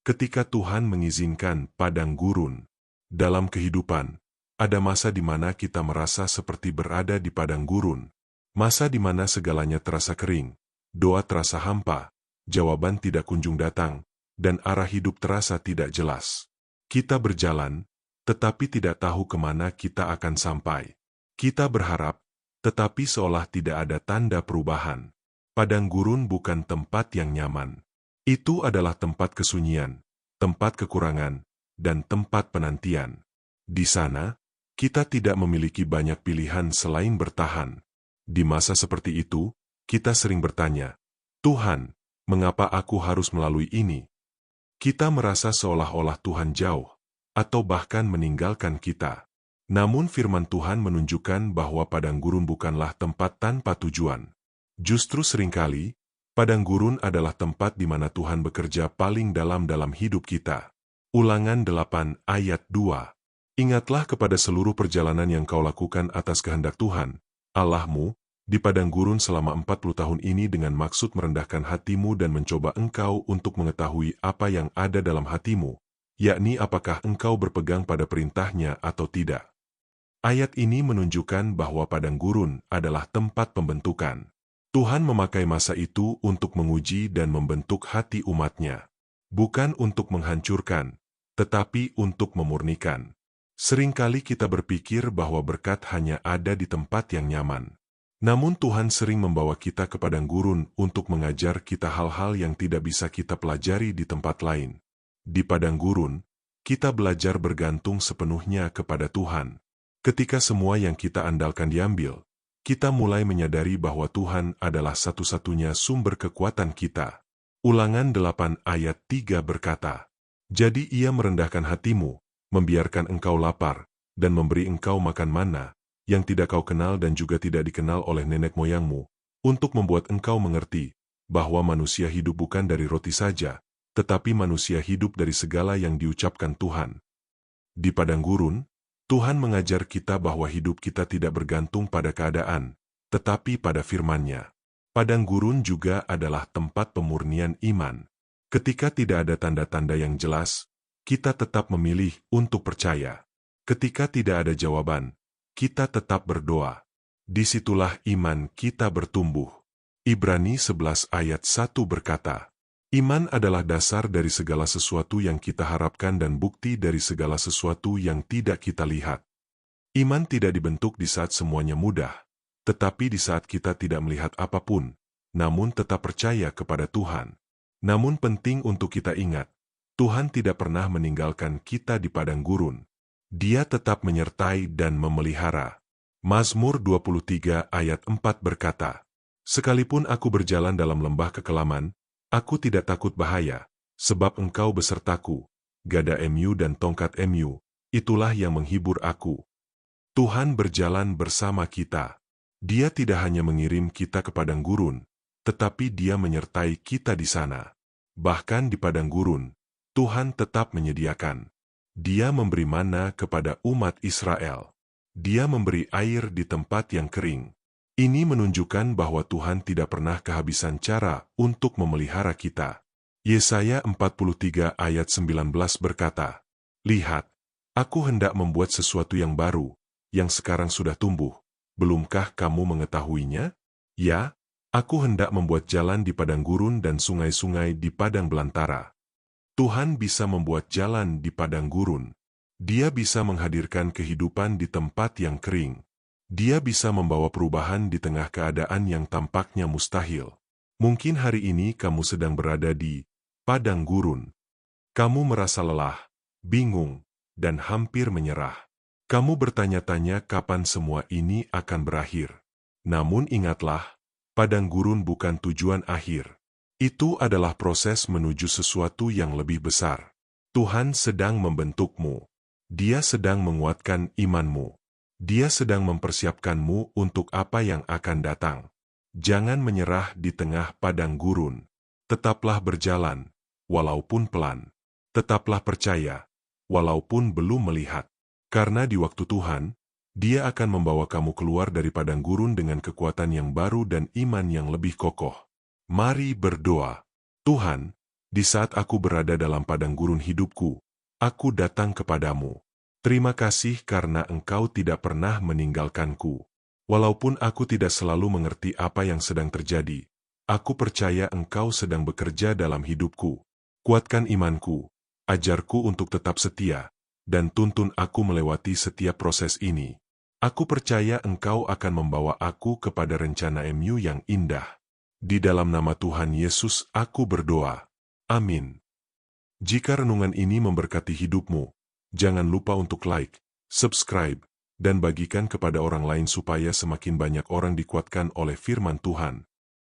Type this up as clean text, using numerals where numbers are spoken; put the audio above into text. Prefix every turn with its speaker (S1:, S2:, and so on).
S1: Ketika Tuhan mengizinkan padang gurun dalam kehidupan, ada masa di mana kita merasa seperti berada di padang gurun. Masa di mana segalanya terasa kering, doa terasa hampa, jawaban tidak kunjung datang, dan arah hidup terasa tidak jelas. Kita berjalan, tetapi tidak tahu kemana kita akan sampai. Kita berharap, tetapi seolah tidak ada tanda perubahan. Padang gurun bukan tempat yang nyaman. Itu adalah tempat kesunyian, tempat kekurangan, dan tempat penantian. Di sana, kita tidak memiliki banyak pilihan selain bertahan. Di masa seperti itu, kita sering bertanya, Tuhan, mengapa aku harus melalui ini? Kita merasa seolah-olah Tuhan jauh, atau bahkan meninggalkan kita. Namun firman Tuhan menunjukkan bahwa padang gurun bukanlah tempat tanpa tujuan. Justru seringkali, padang gurun adalah tempat di mana Tuhan bekerja paling dalam hidup kita. Ulangan 8 ayat 2. Ingatlah kepada seluruh perjalanan yang kau lakukan atas kehendak Tuhan, Allahmu, di padang gurun selama 40 tahun ini dengan maksud merendahkan hatimu dan mencoba engkau untuk mengetahui apa yang ada dalam hatimu, yakni apakah engkau berpegang pada perintahnya atau tidak. Ayat ini menunjukkan bahwa padang gurun adalah tempat pembentukan. Tuhan memakai masa itu untuk menguji dan membentuk hati umatnya. Bukan untuk menghancurkan, tetapi untuk memurnikan. Seringkali kita berpikir bahwa berkat hanya ada di tempat yang nyaman. Namun Tuhan sering membawa kita ke padang gurun untuk mengajar kita hal-hal yang tidak bisa kita pelajari di tempat lain. Di padang gurun, kita belajar bergantung sepenuhnya kepada Tuhan. Ketika semua yang kita andalkan diambil, kita mulai menyadari bahwa Tuhan adalah satu-satunya sumber kekuatan kita. Ulangan 8 ayat 3 berkata, jadi ia merendahkan hatimu, membiarkan engkau lapar, dan memberi engkau makan mana, yang tidak kau kenal dan juga tidak dikenal oleh nenek moyangmu, untuk membuat engkau mengerti, bahwa manusia hidup bukan dari roti saja, tetapi manusia hidup dari segala yang diucapkan Tuhan. Di padang gurun, Tuhan mengajar kita bahwa hidup kita tidak bergantung pada keadaan, tetapi pada firman-Nya. Padang gurun juga adalah tempat pemurnian iman. Ketika tidak ada tanda-tanda yang jelas, kita tetap memilih untuk percaya. Ketika tidak ada jawaban, kita tetap berdoa. Disitulah iman kita bertumbuh. Ibrani 11 ayat 1 berkata, iman adalah dasar dari segala sesuatu yang kita harapkan dan bukti dari segala sesuatu yang tidak kita lihat. Iman tidak dibentuk di saat semuanya mudah, tetapi di saat kita tidak melihat apapun, namun tetap percaya kepada Tuhan. Namun penting untuk kita ingat, Tuhan tidak pernah meninggalkan kita di padang gurun. Dia tetap menyertai dan memelihara. Mazmur 23 ayat 4 berkata, sekalipun aku berjalan dalam lembah kekelaman, aku tidak takut bahaya, sebab engkau besertaku. Gada Mu dan tongkat Mu, itulah yang menghibur aku. Tuhan berjalan bersama kita. Dia tidak hanya mengirim kita ke padang gurun, tetapi Dia menyertai kita di sana. Bahkan di padang gurun, Tuhan tetap menyediakan. Dia memberi mana kepada umat Israel. Dia memberi air di tempat yang kering. Ini menunjukkan bahwa Tuhan tidak pernah kehabisan cara untuk memelihara kita. Yesaya 43 ayat 19 berkata, lihat, aku hendak membuat sesuatu yang baru, yang sekarang sudah tumbuh. Belumkah kamu mengetahuinya? Ya, aku hendak membuat jalan di padang gurun dan sungai-sungai di padang belantara. Tuhan bisa membuat jalan di padang gurun. Dia bisa menghadirkan kehidupan di tempat yang kering. Dia bisa membawa perubahan di tengah keadaan yang tampaknya mustahil. Mungkin hari ini kamu sedang berada di padang gurun. Kamu merasa lelah, bingung, dan hampir menyerah. Kamu bertanya-tanya kapan semua ini akan berakhir. Namun ingatlah, padang gurun bukan tujuan akhir. Itu adalah proses menuju sesuatu yang lebih besar. Tuhan sedang membentukmu. Dia sedang menguatkan imanmu. Dia sedang mempersiapkanmu untuk apa yang akan datang. Jangan menyerah di tengah padang gurun. Tetaplah berjalan, walaupun pelan. Tetaplah percaya, walaupun belum melihat. Karena di waktu Tuhan, Dia akan membawa kamu keluar dari padang gurun dengan kekuatan yang baru dan iman yang lebih kokoh. Mari berdoa. Tuhan, Di saat aku berada dalam padang gurun hidupku, aku datang kepadamu. Terima kasih karena Engkau tidak pernah meninggalkanku. Walaupun aku tidak selalu mengerti apa yang sedang terjadi, aku percaya Engkau sedang bekerja dalam hidupku. Kuatkan imanku, ajarku untuk tetap setia, dan tuntun aku melewati setiap proses ini. Aku percaya Engkau akan membawa aku kepada rencana MU yang indah. Di dalam nama Tuhan Yesus aku berdoa. Amin. Jika renungan ini memberkati hidupmu, jangan lupa untuk like, subscribe, dan bagikan kepada orang lain supaya semakin banyak orang dikuatkan oleh firman Tuhan.